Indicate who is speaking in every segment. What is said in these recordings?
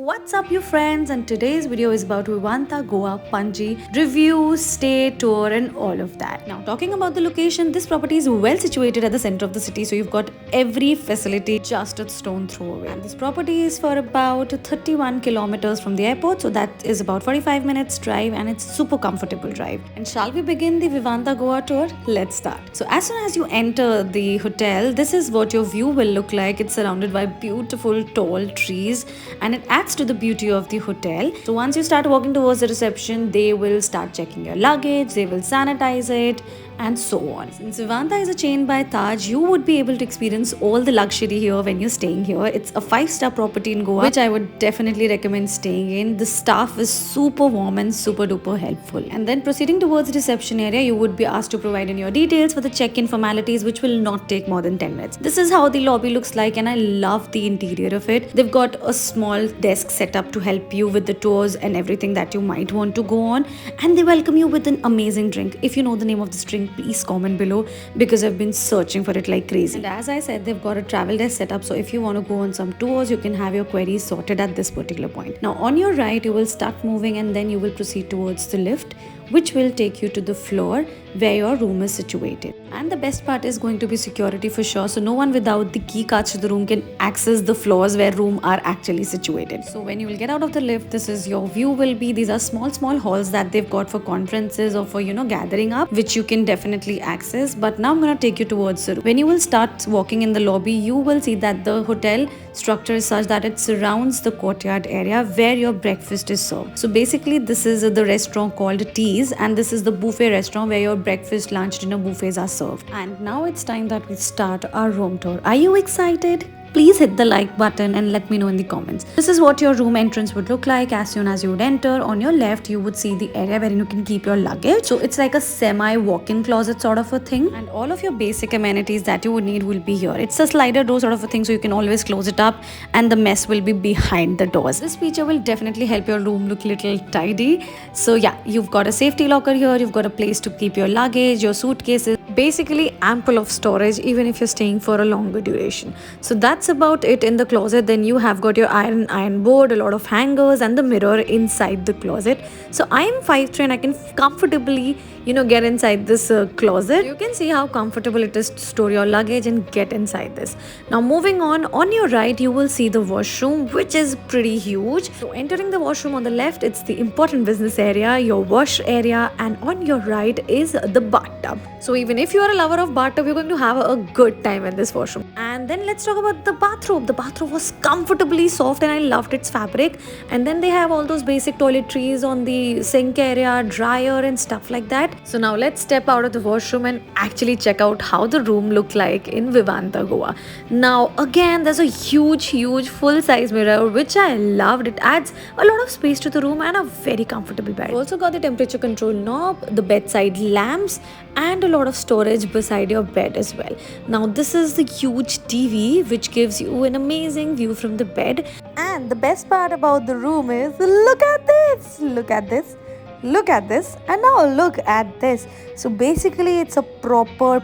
Speaker 1: What's up, you friends? And today's video is about Vivanta Goa Panaji review, stay, tour, and all of that. Now, talking about the location, this property is well situated at the center of the city, so you've got every facility just a stone throw away. And this property is for about 31 kilometers from the airport, so that is about 45 minutes drive, and it's super comfortable drive. And shall we begin the Vivanta Goa tour? Let's start. So, as soon as you enter the hotel, this is what your view will look like. It's surrounded by beautiful tall trees, and it adds to the beauty of the hotel. So once you start walking towards the reception, they will start checking your luggage, they will sanitize it, and so on. Since Vivanta is a chain by Taj, you would be able to experience all the luxury here when you're staying here. It's a 5-star property in Goa, which I would definitely recommend staying in. The staff is super warm and super duper helpful. And then proceeding towards the reception area, you would be asked to provide in your details for the check-in formalities, which will not take more than 10 minutes. This is how the lobby looks like, and I love the interior of it. They've got a small desk set up to help you with the tours and everything that you might want to go on, and they welcome you with an amazing drink. If you know the name of this drink, please comment below, because I've been searching for it like crazy. And as I said, they've got a travel desk set up, so if you want to go on some tours, you can have your queries sorted at this particular point. Now on your right, you will start moving, and then you will proceed towards the lift, which will take you to the floor where your room is situated. And the best part is going to be security for sure, so no one without the key cards to the room can access the floors where room are actually situated. So when you will get out of the lift, this is your view will be. These are small halls that they've got for conferences or for gathering up, which you can definitely access. But now I'm gonna take you towards the room. When you will start walking in the lobby, you will see that the hotel structure is such that it surrounds the courtyard area where your breakfast is served. So basically this is the restaurant called Teas, and this is the buffet restaurant where your breakfast, lunch, dinner buffets are served. And now it's time that we start our room tour. Are you excited? Please hit the like button and let me know in the comments. This is what your room entrance would look like. As soon as you would enter, on your left you would see the area wherein you can keep your luggage. So it's like a semi walk-in closet sort of a thing, and all of your basic amenities that you would need will be here. It's a slider door sort of a thing, so you can always close it up and the mess will be behind the doors. This feature will definitely help your room look little tidy. So yeah, you've got a safety locker here, you've got a place to keep your luggage, your suitcases, basically ample of storage even if you're staying for a longer duration. So that's about it in the closet. Then you have got your iron board, a lot of hangers, and the mirror inside the closet. So I am 5'3" and I can comfortably get inside this closet. You can see how comfortable it is to store your luggage and get inside this. Now moving on your right you will see the washroom, which is pretty huge. So entering the washroom on the left, it's the important business area, your wash area, and on your right is the bathtub. So even if you are a lover of bathtub, you're going to have a good time in this washroom. And then let's talk about the bathroom. The bathroom was comfortably soft and I loved its fabric. And then they have all those basic toiletries on the sink area, dryer and stuff like that. So now let's step out of the washroom and actually check out how the room looked like in Vivanta Goa. Now again, there's a huge full-size mirror, which I loved. It adds a lot of space to the room and a very comfortable bed. Also got the temperature control knob, the bedside lamps, and a lot of storage beside your bed as well. Now this is the huge TV, which gives you an amazing view from the bed. And the best part about the room is, look at this, look at this, look at this, and now look at this. So basically it's a proper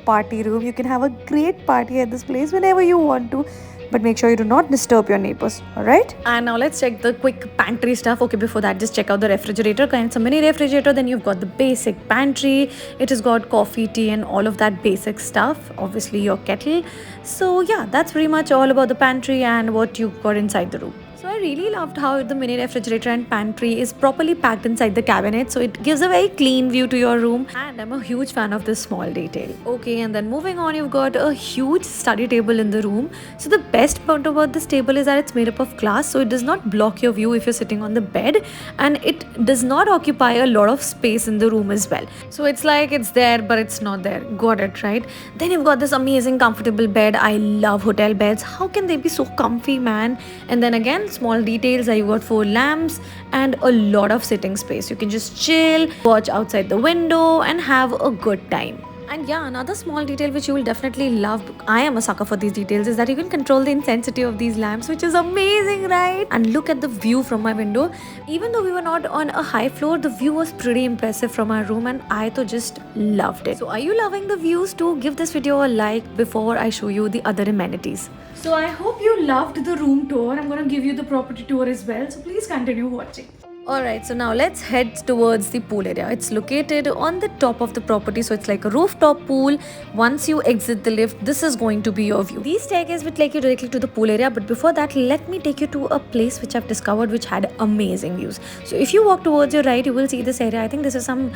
Speaker 1: party room. You can have a great party at this place whenever you want to, but make sure you do not disturb your neighbors. Alright, and now let's check the quick pantry stuff. Okay, before that, just check out the refrigerator. It's a mini refrigerator. Then you've got the basic pantry. It has got coffee, tea, and all of that basic stuff. Obviously your kettle. So yeah, that's pretty much all about the pantry and what you got inside the room. So I really loved how the mini refrigerator and pantry is properly packed inside the cabinet, so it gives a very clean view to your room, and I'm a huge fan of this small detail. Okay, and then moving on, you've got a huge study table in the room. So the best part about this table is that it's made up of glass, so it does not block your view if you're sitting on the bed, and it does not occupy a lot of space in the room as well. So it's like it's there but it's not there. Got it, right? Then you've got this amazing comfortable bed. I love hotel beds. How can they be so comfy, man? And then again, small details, I got 4 lamps and a lot of sitting space. You can just chill, watch outside the window and have a good time. And yeah, another small detail which you will definitely love, I am a sucker for these details, is that you can control the intensity of these lamps, which is amazing, right? And look at the view from my window. Even though we were not on a high floor, the view was pretty impressive from our room, and I though just loved it. So are you loving the views too? Give this video a like before I show you the other amenities. So I hope you loved the room tour. I'm going to give you the property tour as well, so please continue watching. Alright, so now let's head towards the pool area. It's located on the top of the property, so it's like a rooftop pool. Once you exit the lift, this is going to be your view. These staircases will take you directly to the pool area, but before that, let me take you to a place which I've discovered which had amazing views. So if you walk towards your right, you will see this area. I think this is some,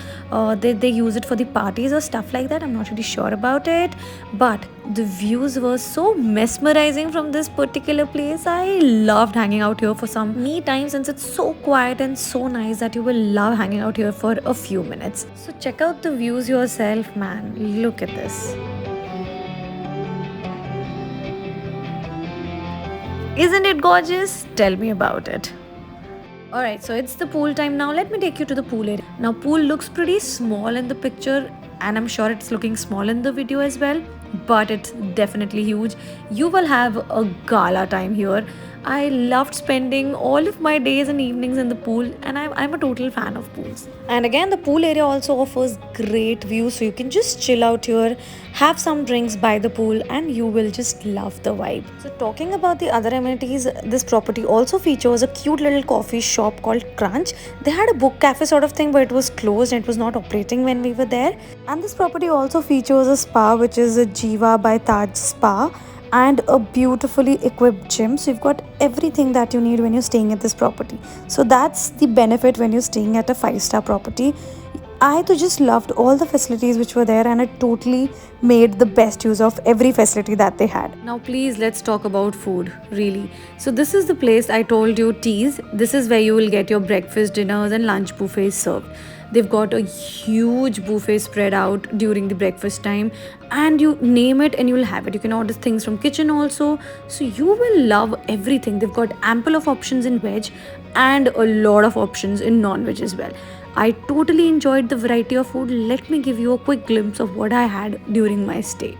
Speaker 1: they use it for the parties or stuff like that. I'm not really sure about it, but the views were so mesmerizing from this particular place. I loved hanging out here for some me time, since it's so quiet and so nice that you will love hanging out here for a few minutes. So check out the views yourself, man. Look at this. Isn't it gorgeous? Tell me about it. Alright, so it's the pool time now. Let me take you to the pool area. Now, pool looks pretty small in the picture, and I'm sure it's looking small in the video as well, but it's definitely huge. You will have a gala time here. I loved spending all of my days and evenings in the pool, and I'm a total fan of pools. And again, the pool area also offers great views, so you can just chill out here, have some drinks by the pool, and you will just love the vibe. So talking about the other amenities, this property also features a cute little coffee shop called Crunch. They had a book cafe sort of thing, but it was closed and it was not operating when we were there. And this property also features a spa, which is a Jiva by Taj Spa, and a beautifully equipped gym. So you've got everything that you need when you're staying at this property. So that's the benefit when you're staying at a 5-star property. I too just loved all the facilities which were there, and it totally made the best use of every facility that they had. Now please, let's talk about food, really. So this is the place I told you, Teas. This is where you will get your breakfast, dinners and lunch buffets served. They've got a huge buffet spread out during the breakfast time, and you name it and you will have it. You can order things from kitchen also, so you will love everything. They've got ample of options in veg and a lot of options in non-veg as well. I totally enjoyed the variety of food. Let me give you a quick glimpse of what I had during my stay.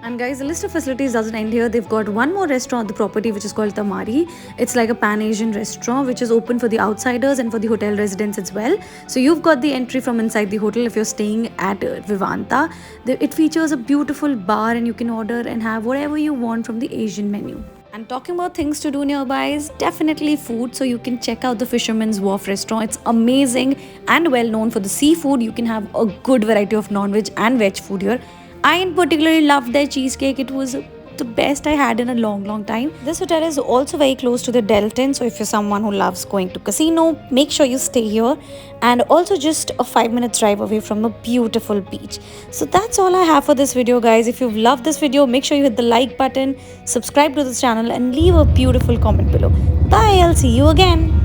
Speaker 1: And guys, the list of facilities doesn't end here. They've got one more restaurant on the property which is called Tamari. It's like a Pan-Asian restaurant which is open for the outsiders and for the hotel residents as well. So you've got the entry from inside the hotel if you're staying at Vivanta. It features a beautiful bar, and you can order and have whatever you want from the Asian menu. And talking about things to do nearby is definitely food. So you can check out the Fisherman's Wharf restaurant. It's amazing and well known for the seafood. You can have a good variety of non-veg and veg food here. I in particular loved their cheesecake. It was the best I had in a long time. This hotel is also very close to the Delton, so if you're someone who loves going to casino, make sure you stay here. And also just a 5-minute drive away from a beautiful beach. So that's all I have for this video, guys. If you've loved this video, make sure you hit the like button, subscribe to this channel, and leave a beautiful comment below. Bye, I'll see you again.